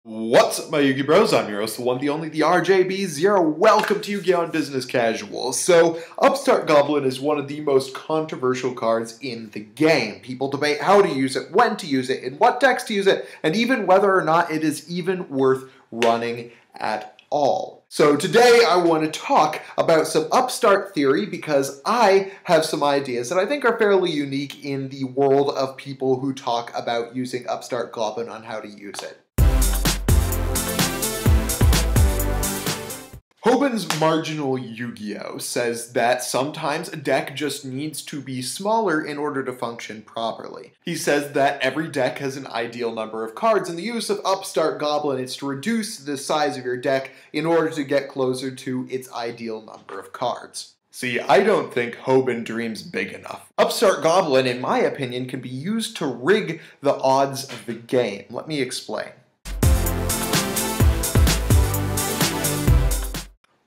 What's up, my Yu-Gi Bros? I'm your host, the one, the only, the RJB0. Welcome to Yu-Gi-Oh! On Business Casual. So, Upstart Goblin is one of the most controversial cards in the game. People debate how to use it, when to use it, in what decks to use it, and even whether or not it is even worth running at all. So today I want to talk about some Upstart theory because I have some ideas that I think are fairly unique in the world of people who talk about using Upstart Goblin on how to use it. Hoban's Marginal Yu-Gi-Oh! Says that sometimes a deck just needs to be smaller in order to function properly. He says that every deck has an ideal number of cards, and the use of Upstart Goblin is to reduce the size of your deck in order to get closer to its ideal number of cards. See, I don't think Hoban dreams big enough. Upstart Goblin, in my opinion, can be used to rig the odds of the game. Let me explain.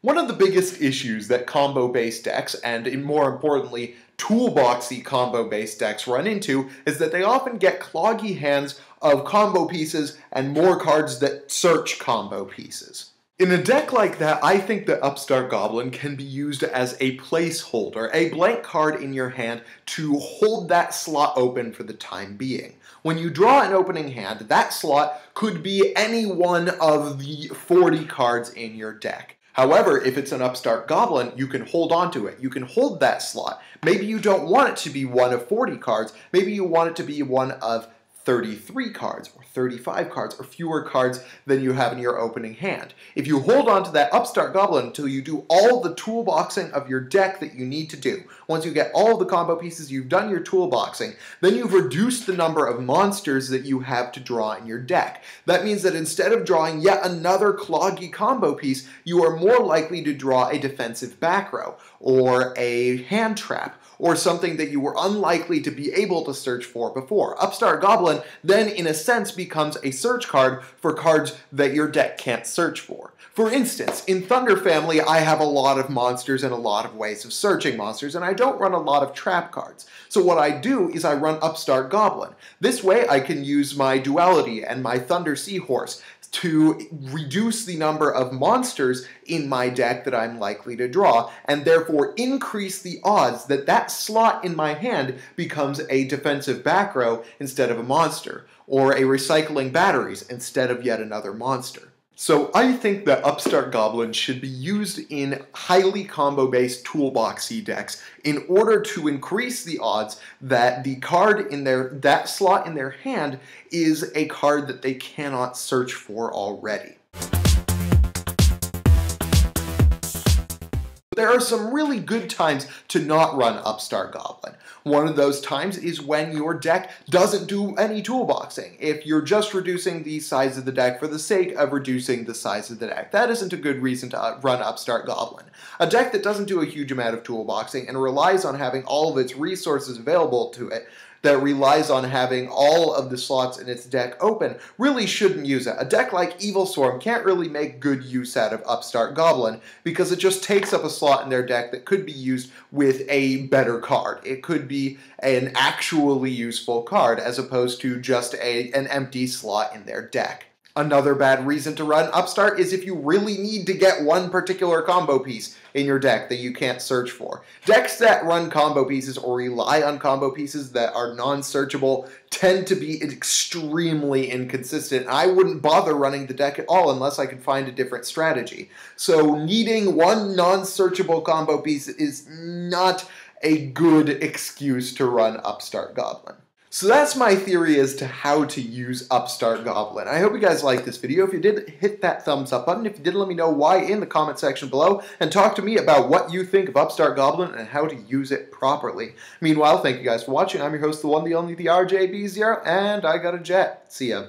One of the biggest issues that combo-based decks, and more importantly, toolboxy combo-based decks run into is that they often get cloggy hands of combo pieces and more cards that search combo pieces. In a deck like that, I think that Upstart Goblin can be used as a placeholder, a blank card in your hand to hold that slot open for the time being. When you draw an opening hand, that slot could be any one of the 40 cards in your deck. However, if it's an Upstart Goblin, you can hold on to it. You can hold that slot. Maybe you don't want it to be one of 40 cards. Maybe you want it to be one of 33 cards or 35 cards or fewer cards than you have in your opening hand. If you hold on to that Upstart Goblin until you do all the toolboxing of your deck that you need to do, once you get all of the combo pieces, you've done your toolboxing, then you've reduced the number of monsters that you have to draw in your deck. That means that instead of drawing yet another cloggy combo piece, you are more likely to draw a defensive back row or a hand trap, or something that you were unlikely to be able to search for before. Upstart Goblin then, in a sense, becomes a search card for cards that your deck can't search for. For instance, in Thunder Family, I have a lot of monsters and a lot of ways of searching monsters, and I don't run a lot of trap cards. So what I do is I run Upstart Goblin. This way I can use my Duality and my Thunder Seahorse to reduce the number of monsters in my deck that I'm likely to draw, and therefore increase the odds that that slot in my hand becomes a defensive back row instead of a monster, or a recycling batteries instead of yet another monster. So I think that Upstart Goblin should be used in highly combo-based toolboxy decks in order to increase the odds that the card in that slot in their hand is a card that they cannot search for already. There are some really good times to not run Upstart Goblin. One of those times is when your deck doesn't do any toolboxing. If you're just reducing the size of the deck for the sake of reducing the size of the deck, that isn't a good reason to run Upstart Goblin. A deck that doesn't do a huge amount of toolboxing and relies on having all of its resources available to it, that relies on having all of the slots in its deck open, really shouldn't use it. A deck like Evil Swarm can't really make good use out of Upstart Goblin because it just takes up a slot in their deck that could be used with a better card. It could be an actually useful card as opposed to just an empty slot in their deck. Another bad reason to run Upstart is if you really need to get one particular combo piece in your deck that you can't search for. Decks that run combo pieces or rely on combo pieces that are non-searchable tend to be extremely inconsistent. I wouldn't bother running the deck at all unless I could find a different strategy. So needing one non-searchable combo piece is not a good excuse to run Upstart Goblin. So that's my theory as to how to use Upstart Goblin. I hope you guys liked this video. If you did, hit that thumbs up button. If you did, let me know why in the comment section below, and talk to me about what you think of Upstart Goblin and how to use it properly. Meanwhile, thank you guys for watching. I'm your host, the one, the only, the RJB0, and I got a jet. See ya.